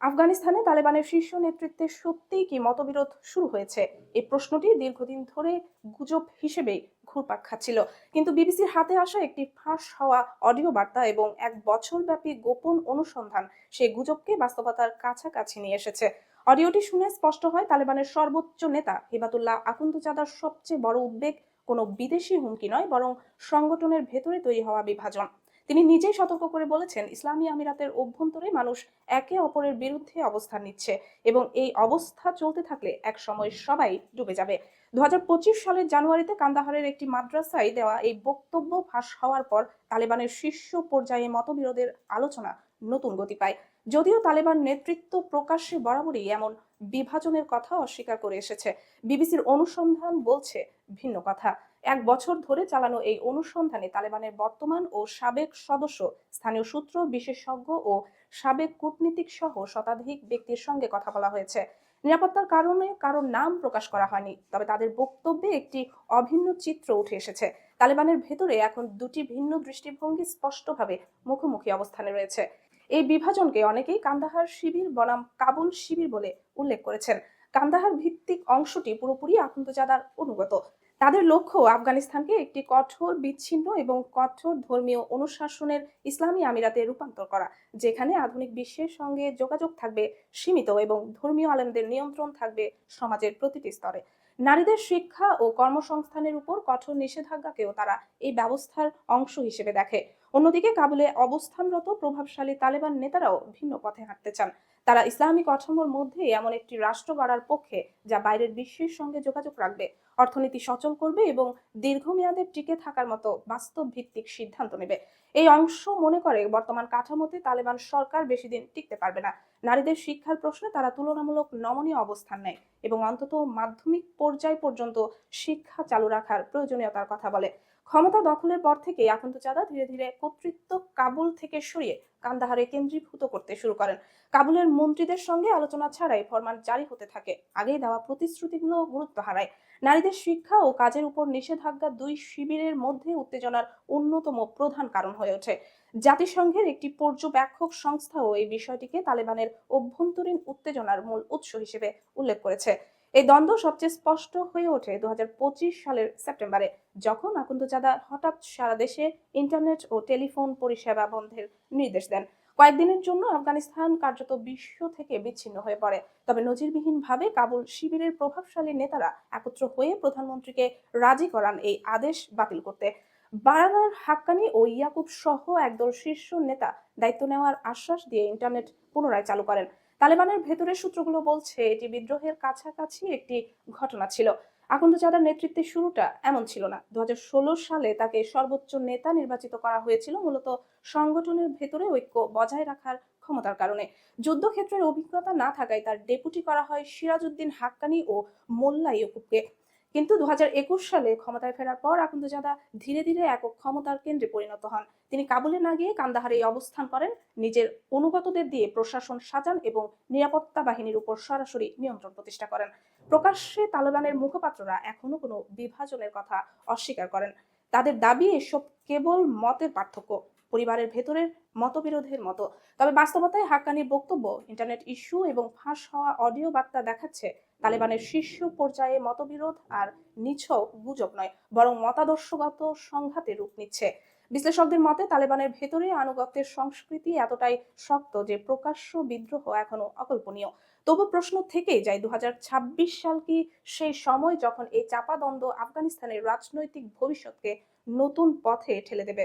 আফগানিস্তানে তালেবানের শীর্ষ নেতৃত্বে সত্যিই কি মতবিরোধ শুরু হয়েছে? এই প্রশ্নটি দীর্ঘদিন ধরে গুজব হিসেবেই ঘুরপাক খাচ্ছিল। কিন্তু বিবিসির হাতে আসা একটি ফাঁস হওয়া অডিও বার্তা এবং ১ বছরব্যাপী গোপন অনুসন্ধান সেই গুজবকে বাস্তবতার কাছাকাছি নিয়ে এসেছে। অডিওটি শুনে স্পষ্ট হয় তালেবানের সর্বোচ্চ নেতা হিবাতুল্লাহ আখুন্দজাদার সবচেয়ে বড় উদ্বেগ কোনো বিদেশি হুমকি নয়, বরং সংগঠনের ভেতরে তৈরি হওয়া বিভাজন। তিনি নিজেই সতর্ক করে বলেছেন, ইসলামী আমিরাতের অভ্যন্তরে মানুষ একে অপরের বিরুদ্ধে অবস্থান নিচ্ছে এবং এই অবস্থা চলতে থাকলে একসময় সবাই ডুবে যাবে। ২০২৫ সালের জানুয়ারিতে কান্দাহারের একটি মাদ্রাসায় দেওয়া এই বক্তব্য ফাঁস হওয়ার পর তালেবানের শীর্ষ পর্যায়ে মতবিরোধের আলোচনা নতুন গতি পায়। যদিও তালেবান নেতৃত্ব প্রকাশ্যে বরাবরই এমন বিভাজনের কথা অস্বীকার করে এসেছে, বিবিসির অনুসন্ধান বলছে ভিন্ন কথা। ১ বছর ধরে চালানো এই অনুসন্ধানে তালেবানের বর্তমান ও সাবেক সদস্য, স্থানীয় সূত্র, বিশেষজ্ঞ ও সাবেক কূটনীতিক সহ শতাধিক ব্যক্তির সঙ্গে কথা বলা হয়েছে। নিরাপত্তার কারণে কারো নাম প্রকাশ করা হয়নি, তবে তাদের বক্তব্যে একটি অভিন্ন চিত্র উঠে এসেছে। তালেবানের ভেতরে এখন দুটি ভিন্ন দৃষ্টিভঙ্গি স্পষ্টভাবে মুখোমুখি অবস্থানে রয়েছে। এই বিভাজনকে অনেকেই কান্দাহার শিবির বনাম কাবুল শিবির বলে উল্লেখ করেছেন। কান্দাহার ভিত্তিক অংশটি পুরোপুরি আখুন্দজাদার অনুগত। তাদের লক্ষ্য আফগানিস্তানকে একটি কঠোর, বিচ্ছিন্ন এবং কঠোর ধর্মীয় অনুশাসনের ইসলামী আমিরাতে রূপান্তর করা, যেখানে আধুনিক বিশ্বের সঙ্গে যোগাযোগ থাকবে সীমিত এবং ধর্মীয় আলেমদের নিয়ন্ত্রণ থাকবে সমাজের প্রতিটি স্তরে। নারীদের শিক্ষা ও কর্মসংস্থানের উপর কঠোর নিষেধাজ্ঞাকেও তারা এই ব্যবস্থার অংশ হিসেবে দেখে। অন্যদিকে কাবুলে অবস্থানরত প্রভাবশালী তালেবান নেতারাও ভিন্ন পথে হাঁটতে চান। তারা ইসলামী কাঠামোর মধ্যে এমন একটি রাষ্ট্র গড়ার পক্ষে যা বাইরের বিশ্বের সঙ্গে যোগাযোগ রাখবে, অর্থনীতি সচল করবে এবং দীর্ঘমেয়াদে টিকে থাকার মতো বাস্তব ভিত্তিক সিদ্ধান্ত নেবে। এই অংশ মনে করে বর্তমান কাঠামোতে তালেবান সরকার বেশি দিন টিকতে পারবে না। নারীদের শিক্ষার প্রশ্নে তারা তুলনামূলক নমনীয় অবস্থান নেয় এবং অন্তত মাধ্যমিক পর্যায় পর্যন্ত শিক্ষা চালু রাখার প্রয়োজনীয়তার কথা বলে। ক্ষমতা দখলের পর থেকে আখুন্দজাদা ধীরে ধীরে কর্তৃত্ব কাবুল থেকে সরিয়ে কান্দাহারে কেন্দ্রীভূত করতে শুরু করেন। কাবুলের মন্ত্রীদের সঙ্গে আলোচনা ছাড়াই ফরমান জারি হতে থাকে। আগেই দেওয়া প্রতিশ্রুতিগুলো গুরুত্ব হারায়। নারীদের শিক্ষা ও কাজের উপর নিষেধাজ্ঞা দুই শিবিরের মধ্যে উত্তেজনার অন্যতম প্রধান কারণ হয়ে ওঠে। জাতিসংঘের একটি পর্যবেক্ষক সংস্থাও এই বিষয়টিকে তালেবানের অভ্যন্তরীণ উত্তেজনার মূল উৎস হিসেবে উল্লেখ করেছে। এই দ্বন্দ্ব সবচেয়ে স্পষ্ট হয়ে ওঠে ২০২৫ সালের সেপ্টেম্বরে, যখন আখুন্দজাদা হঠাৎ সারা দেশে ইন্টারনেট ও টেলিফোন পরিষেবা বন্ধের নির্দেশ দেন। কয়েকদিনের জন্য আফগানিস্তান কার্যত বিশ্ব থেকে বিচ্ছিন্ন হয়ে পড়ে। তবে নজিরবিহীনভাবে কাবুল শিবিরের প্রভাবশালী নেতারা একত্র হয়ে প্রধানমন্ত্রীকে রাজি করান এই আদেশ বাতিল করতে। বারাদার হাক্কানি ও ইয়াকুব সহ একদল শীর্ষ নেতা দায়িত্ব নেওয়ার আশ্বাস দিয়ে ইন্টারনেট পুনরায় চালু করেন। তালেবানের ভেতরের সূত্রগুলো বলছে এটি বিদ্রোহের কাছাকাছি একটি ঘটনা ছিল। আখুন্দজাদার নেতৃত্বে শুরুটা এমন ছিল না। ২০১৬ সালে তাকে সর্বোচ্চ নেতা নির্বাচিত করা হয়েছিল মূলত সংগঠনের ভেতরে ঐক্য বজায় রাখার ক্ষমতার কারণে। যুদ্ধক্ষেত্রের অভিজ্ঞতা না থাকায় তার ডেপুটি করা হয় সিরাজউদ্দিন হাক্কানি ও মোল্লা ইয়াকুবকে। কিন্তু ২০২১ সালে ক্ষমতায় ফেরার পর আখুন্দজাদা ধীরে ধীরে একক ক্ষমতার কেন্দ্রে পরিণত হন। তিনি কাবুলে না গিয়ে কান্দাহারে অবস্থান করেন, নিজের অনুগতদের দিয়ে প্রশাসন সাজান এবং নিরাপত্তা বাহিনীর উপর সরাসরি নিয়ন্ত্রণ প্রতিষ্ঠা করেন। প্রকাশ্যে তালেবানের মুখপাত্ররা এখনো কোনো বিভাজনের কথা অস্বীকার করেন। তাদের দাবি এসব কেবল মতের পার্থক্য, পরিবারের ভেতরের মতবিরোধের মতো। তবে বাস্তবতায় হাক্কানির বক্তব্য, ইন্টারনেট ইস্যু এবং ফাঁস হওয়া অডিও বার্তা দেখাচ্ছে তালেবানের শীর্ষ পর্যায়ে মতবিরোধ আর নিছক গুজব নয়, বরং মতাদর্শগত সংঘাতে রূপ নিচ্ছে। বিশ্লেষকদের মতে তালেবানের ভেতরে আনুগত্যের সংস্কৃতি এতটাই শক্ত যে প্রকাশ্য বিদ্রোহ এখনো অকল্পনীয়। তবু প্রশ্ন থেকেই যায়, ২০২৬ সাল কি সেই সময় যখন এই চাপা দ্বন্দ্ব আফগানিস্তানের রাজনৈতিক ভবিষ্যৎকে নতুন পথে ঠেলে দেবে?